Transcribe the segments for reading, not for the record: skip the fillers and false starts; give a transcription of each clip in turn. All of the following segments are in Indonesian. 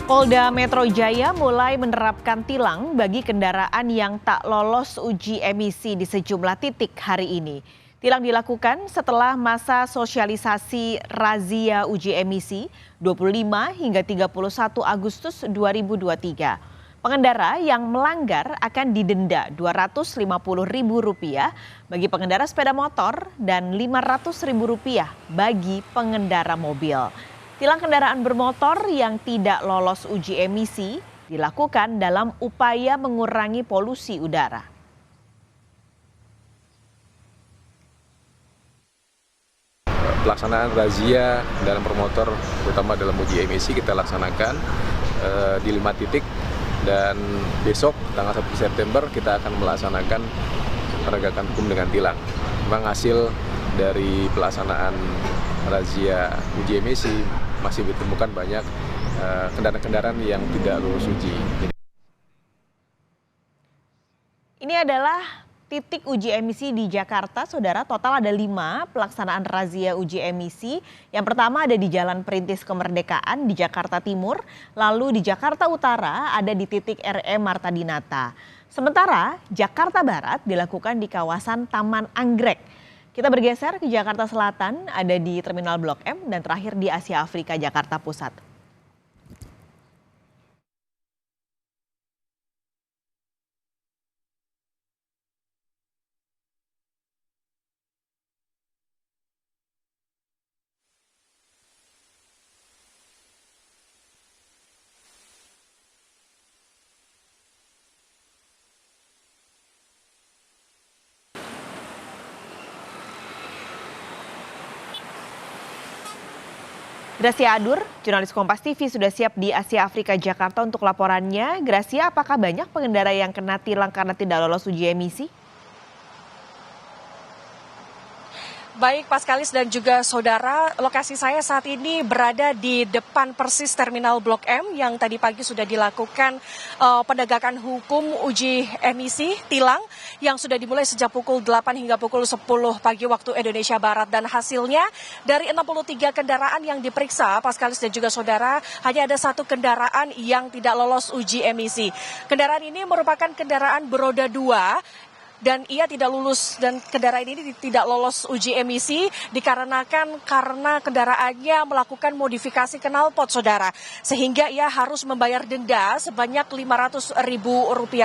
Polda Metro Jaya mulai menerapkan tilang bagi kendaraan yang tak lolos uji emisi di sejumlah titik hari ini. Tilang dilakukan setelah masa sosialisasi razia uji emisi 25 hingga 31 Agustus 2023. Pengendara yang melanggar akan didenda Rp250.000 bagi pengendara sepeda motor dan Rp500.000 bagi pengendara mobil. Tilang kendaraan bermotor yang tidak lolos uji emisi dilakukan dalam upaya mengurangi polusi udara. Pelaksanaan razia kendaraan bermotor, terutama dalam uji emisi, kita laksanakan di 5 titik, dan besok tanggal 1 September kita akan melaksanakan penegakan hukum dengan tilang. Memang hasil dari pelaksanaan razia uji emisi masih ditemukan banyak kendaraan-kendaraan yang tidak lulus uji. Ini adalah titik uji emisi di Jakarta, saudara. Total ada 5 pelaksanaan razia uji emisi. Yang pertama ada di Jalan Perintis Kemerdekaan di Jakarta Timur, lalu di Jakarta Utara ada di titik RE Marta Dinata. Sementara Jakarta Barat dilakukan di kawasan Taman Anggrek. Kita bergeser ke Jakarta Selatan, ada di Terminal Blok M, dan terakhir di Asia Afrika Jakarta Pusat. Gracia Adur, jurnalis Kompas TV sudah siap di Asia Afrika Jakarta untuk laporannya. Gracia, apakah banyak pengendara yang kena tilang karena tidak lolos uji emisi? Baik, Paskalis dan juga saudara, lokasi saya saat ini berada di depan persis Terminal Blok M yang tadi pagi sudah dilakukan penegakan hukum uji emisi tilang yang sudah dimulai sejak pukul 8 hingga pukul 10 pagi waktu Indonesia Barat. Dan hasilnya dari 63 kendaraan yang diperiksa, Paskalis dan juga saudara, hanya ada 1 kendaraan yang tidak lolos uji emisi. Kendaraan ini merupakan kendaraan beroda 2. Dan ia tidak lulus, dan kendaraan ini tidak lolos uji emisi karena kendaraannya melakukan modifikasi knalpot, saudara. Sehingga ia harus membayar denda sebanyak Rp500.000,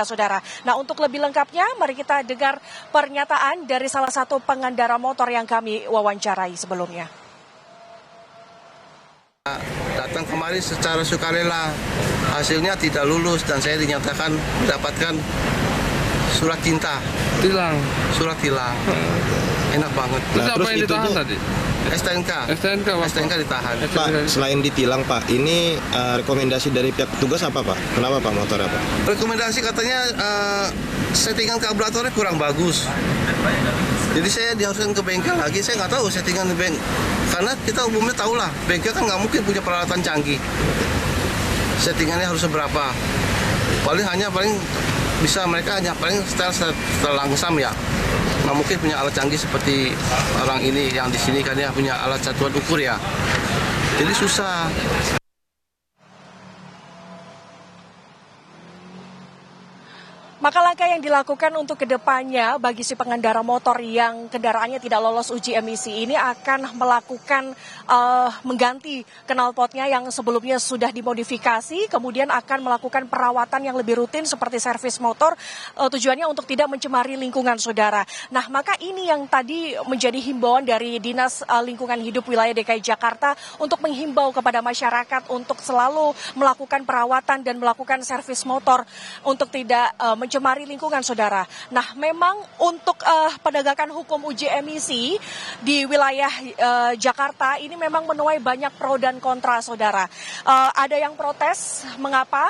saudara. Nah, untuk lebih lengkapnya, mari kita dengar pernyataan dari salah satu pengendara motor yang kami wawancarai sebelumnya. Datang kemari secara sukarela, hasilnya tidak lulus dan saya dinyatakan mendapatkan surat tilang. Enak banget. Nah, terus apa yang ditahan tadi? STNK ditahan. Pak, selain ditilang Pak, ini rekomendasi dari pihak petugas apa Pak? Kenapa Pak motornya Pak? Rekomendasi katanya settingan karburatornya kurang bagus. Jadi saya diharuskan ke bengkel lagi. Saya nggak tahu settingan di bengkel. Karena kita umumnya tahu lah, bengkel kan nggak mungkin punya peralatan canggih. Settingannya harus seberapa? Paling bisa mereka hanya paling setel langsam ya. Nggak mungkin punya alat canggih seperti orang ini yang di sini kan ya punya alat satuan ukur ya. Jadi susah. Maka langkah yang dilakukan untuk kedepannya bagi si pengendara motor yang kendaraannya tidak lolos uji emisi ini akan melakukan mengganti knalpotnya yang sebelumnya sudah dimodifikasi, kemudian akan melakukan perawatan yang lebih rutin seperti servis motor, tujuannya untuk tidak mencemari lingkungan, saudara. Nah, maka ini yang tadi menjadi himbauan dari Dinas Lingkungan Hidup Wilayah DKI Jakarta untuk menghimbau kepada masyarakat untuk selalu melakukan perawatan dan melakukan servis motor untuk tidak mencemari lingkungan, saudara. Nah, memang untuk penegakan hukum uji emisi di wilayah Jakarta ini memang menuai banyak pro dan kontra, saudara. Ada yang protes, mengapa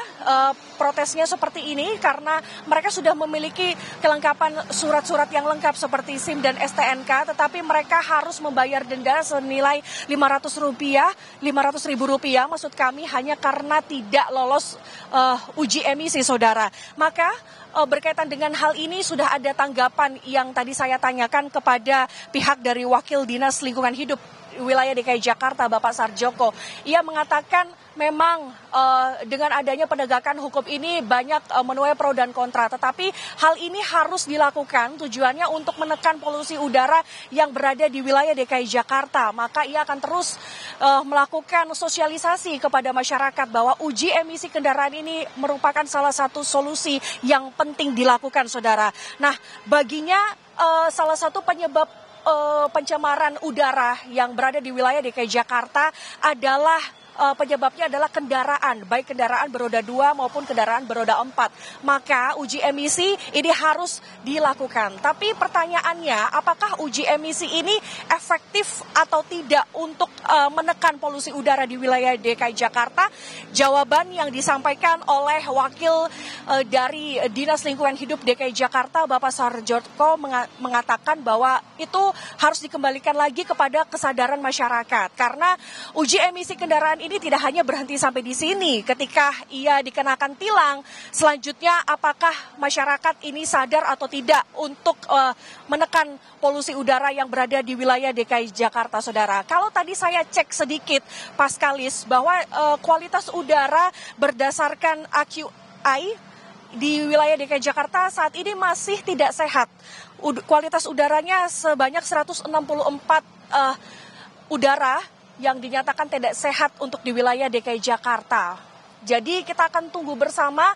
protesnya seperti ini? Karena mereka sudah memiliki kelengkapan surat-surat yang lengkap seperti SIM dan STNK, tetapi mereka harus membayar denda senilai Rp500.000 maksud kami hanya karena tidak lolos uji emisi, saudara. Maka berkaitan dengan hal ini sudah ada tanggapan yang tadi saya tanyakan kepada pihak dari Wakil Dinas Lingkungan Hidup wilayah DKI Jakarta, Bapak Sarjoko. Ia mengatakan memang dengan adanya penegakan hukum ini banyak menuai pro dan kontra, tetapi hal ini harus dilakukan tujuannya untuk menekan polusi udara yang berada di wilayah DKI Jakarta. Maka ia akan terus melakukan sosialisasi kepada masyarakat bahwa uji emisi kendaraan ini merupakan salah satu solusi yang penting dilakukan, saudara. Nah, baginya salah satu penyebab pencemaran udara yang berada di wilayah DKI Jakarta adalah penyebabnya adalah kendaraan, baik kendaraan beroda 2 maupun kendaraan beroda 4. Maka uji emisi ini harus dilakukan. Tapi pertanyaannya, apakah uji emisi ini efektif atau tidak untuk menekan polusi udara di wilayah DKI Jakarta? Jawaban yang disampaikan oleh wakil dari Dinas Lingkungan Hidup DKI Jakarta, Bapak Sarjoko, mengatakan bahwa itu harus dikembalikan lagi kepada kesadaran masyarakat. Karena uji emisi kendaraan ini tidak hanya berhenti sampai di sini. Ketika ia dikenakan tilang, selanjutnya apakah masyarakat ini sadar atau tidak untuk menekan polusi udara yang berada di wilayah DKI Jakarta, saudara. Kalau tadi saya cek sedikit, Paskalis, bahwa kualitas udara berdasarkan AQI di wilayah DKI Jakarta saat ini masih tidak sehat. Kualitas udaranya sebanyak 164 udara yang dinyatakan tidak sehat untuk di wilayah DKI Jakarta. Jadi kita akan tunggu bersama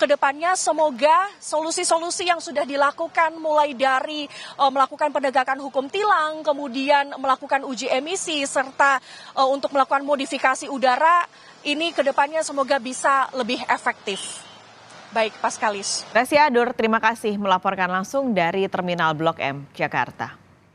ke depannya, semoga solusi-solusi yang sudah dilakukan mulai dari melakukan penegakan hukum tilang, kemudian melakukan uji emisi, serta untuk melakukan modifikasi udara, ini ke depannya semoga bisa lebih efektif. Baik, Paskalis. Resi Adur, terima kasih melaporkan langsung dari Terminal Blok M, Jakarta.